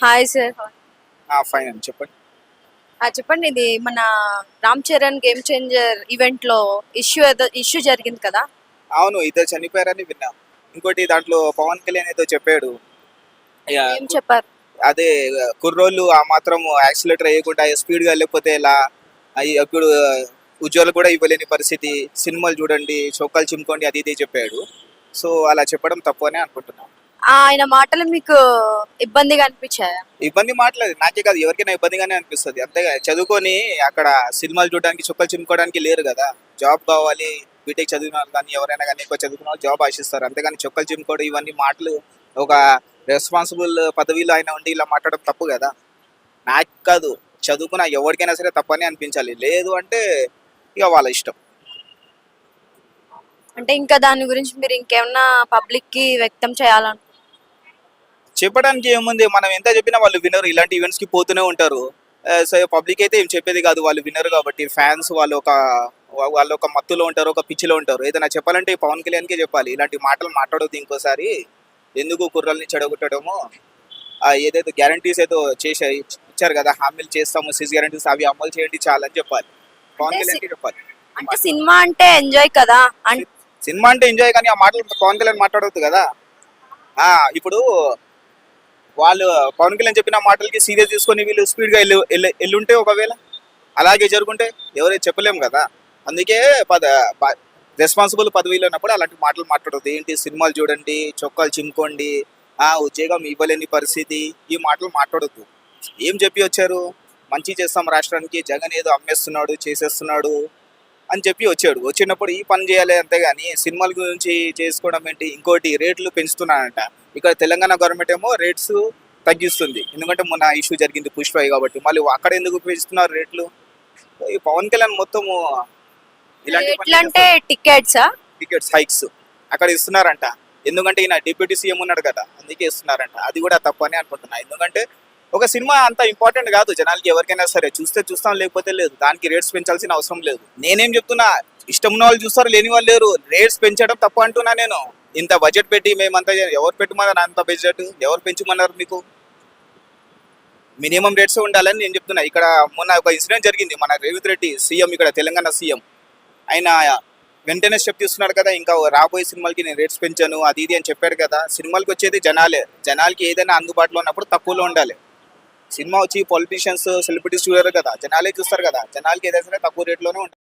Hi sir. Fine అండి, చెప్పండి. చెప్పండి, ఇది మన Ram Charan game changer event లో ఇష్యూ జరిగింది కదా. అవును, ఇద్దరు చనిపోయారని విన్నా. ఇంకోటి దాంట్లో పవన్ కళ్యాణ్ ఏదో చెప్పాడు. యా, ఏం చెప్పారు? అదే కుర్రోళ్ళు ఆ మాత్రం యాక్సిలేటర్ వేయకుండా స్పీడ్గా వెళ్ళకపోతే ఎలా, అవి అప్పుడు ఉద్యోగాలు కూడా ఇవ్వలేని పరిస్థితి, సినిమాలు చూడండి, చొక్కాలు చింపుకోండి, అది ఇది చెప్పాడు. సో అలా చెప్పడం తప్పు అని అనుకుంటున్నాను. ఆయన మాటలు మీకు ఇబ్బందిగా అనిపించాయా? ఇబ్బంది మాటలేదు, నాకే కాదు ఎవరికైనా ఇబ్బందిగానే అనిపిస్తుంది. అంతేగా చదువుకొని అక్కడ సినిమాలు చూడడానికి చొక్కాలు చింపుకోవడానికి లేరు కదా. జాబ్ కావాలి, బీటెక్ చదివిన వాళ్ళు కానీ ఎవరైనా కానీ ఎక్కువ చదువుకున్న వాళ్ళు జాబ్ ఆశిస్తారు. అంతేగాని చొక్కాలు చింపుకోవడం ఇవన్నీ మాటలు ఒక రెస్పాన్సిబుల్ పదవిలో అయినా ఉండి ఇలా మాట్లాడడం తప్పు కదా. నాకు కాదు, చదువుకున్న ఎవరికైనా సరే తప్పని అనిపించాలి. లేదు అంటే ఇక వాళ్ళ ఇష్టం. అంటే ఇంకా దాని గురించి మీరు ఇంకేమన్నా పబ్లిక్ కి వ్యక్తం చేయాలను? చెప్పడానికి ఏముంది, మనం ఎంత చెప్పినా వాళ్ళు వినరు. ఇలాంటి ఈవెంట్స్ కి పోతూనే ఉంటారు. సో పబ్లిక్ అయితే ఏం చెప్పేది కాదు, వాళ్ళు వినరు కాబట్టి. ఫ్యాన్స్ వాళ్ళు ఒక మత్తులో ఉంటారు, ఒక పిచ్చిలో ఉంటారు. ఏదైనా చెప్పాలంటే పవన్ కళ్యాణ్కే చెప్పాలి, ఇలాంటి మాటలు మాట్లాడొద్దు ఇంకోసారి. ఎందుకు కుర్రల్ని చెడగొట్టడము. ఏదైతే గ్యారంటీస్ ఏదో ఇచ్చారు కదా, హామీలు చేస్తాము, సిస్ గ్యారంటీస్, అవి అమలు చేయండి చాలని చెప్పాలి. పవన్ కళ్యాణ్కి చెప్పాలి. అంటే సినిమా అంటే ఎంజాయ్ కదా. సినిమా అంటే ఎంజాయ్, కానీ ఆ మాటలు పవన్ కళ్యాణ్ మాట్లాడవద్దు కదా. ఇప్పుడు వాళ్ళు పవన్ కళ్యాణ్ చెప్పిన మాటలకి సీరియస్ తీసుకొని వీళ్ళు స్పీడ్గా ఎల్లుంటే ఒకవేళ అలాగే జరుగుంటే ఎవరైతే చెప్పలేము కదా. అందుకే రెస్పాన్సిబుల్ పదవిలో ఉన్నప్పుడు అలాంటి మాటలు మాట్లాడదు. ఏంటి సినిమాలు చూడండి, చొక్కాలు చింపుకోండి, ఉద్యోగం ఇవ్వలేని పరిస్థితి, ఈ మాటలు మాట్లాడొద్దు. ఏం చెప్పి వచ్చారు, మంచి చేస్తాం రాష్ట్రానికి, జగన్ ఏదో అమ్మేస్తున్నాడు చేసేస్తున్నాడు అని చెప్పి వచ్చాడు. వచ్చినప్పుడు ఈ పని చేయాలి, అంతేగాని సినిమాల గురించి చేసుకోవడం ఏంటి. ఇంకోటి రేట్లు పెంచుతున్నానంట. ఇక్కడ తెలంగాణ గవర్నమెంట్ ఏమో రేట్స్ తగ్గిస్తుంది, ఎందుకంటే మొన్న ఇష్యూ జరిగింది పుష్ప కాబట్టి. మళ్ళీ అక్కడ ఎందుకు పెంచుతున్నారు రేట్లు. ఈ పవన్ కళ్యాణ్ మొత్తము ఇలాంటి టికెట్స్ హైక్స్ అక్కడ ఇస్తున్నారంట. ఎందుకంటే ఈయన డిప్యూటీ సీఎం ఉన్నాడు కదా, అందుకే ఇస్తున్నారంట. అది కూడా తప్పు అని అనుకుంటున్నా. ఎందుకంటే ఒక సినిమా అంత ఇంపార్టెంట్ కాదు జనాలకి, ఎవరికైనా సరే చూస్తే చూస్తాం, లేకపోతే లేదు. దానికి రేట్స్ పెంచాల్సిన అవసరం లేదు. నేనేం చెప్తున్నా, ఇష్టం ఉన్న వాళ్ళు చూస్తారు, లేని వాళ్ళు లేరు. రేట్స్ పెంచడం తప్పు అంటున్నా నేను. ఇంత బడ్జెట్ పెట్టి మేమంతా ఎవరు పెట్టమన్నారు, అంత బడ్జెట్ ఎవరు పెంచమన్నారు మీకు? మినిమం రేట్స్ ఉండాలని నేను చెప్తున్నా. ఇక్కడ మొన్న ఒక ఇన్సిడెంట్ జరిగింది, మన రేవంత్ రెడ్డి సీఎం, ఇక్కడ తెలంగాణ సీఎం, ఆయన వెంటనే స్టెప్ తీసుకున్నాడు కదా. ఇంకా రాబోయే సినిమాలకి నేను రేట్స్ పెంచాను, అది ఇది అని చెప్పాడు కదా. సినిమాలకి వచ్చేది జనాలే. జనాలకి ఏదైనా అందుబాటులో ఉన్నప్పుడు తక్కువలో ఉండాలి. సినిమా వచ్చి పొలిటీషియన్స్, సెలబ్రిటీస్ చూడరు కదా, జనాలే చూస్తారు కదా. జనాలకి ఏదైనా తక్కువ రేట్లోనే ఉంటుంది.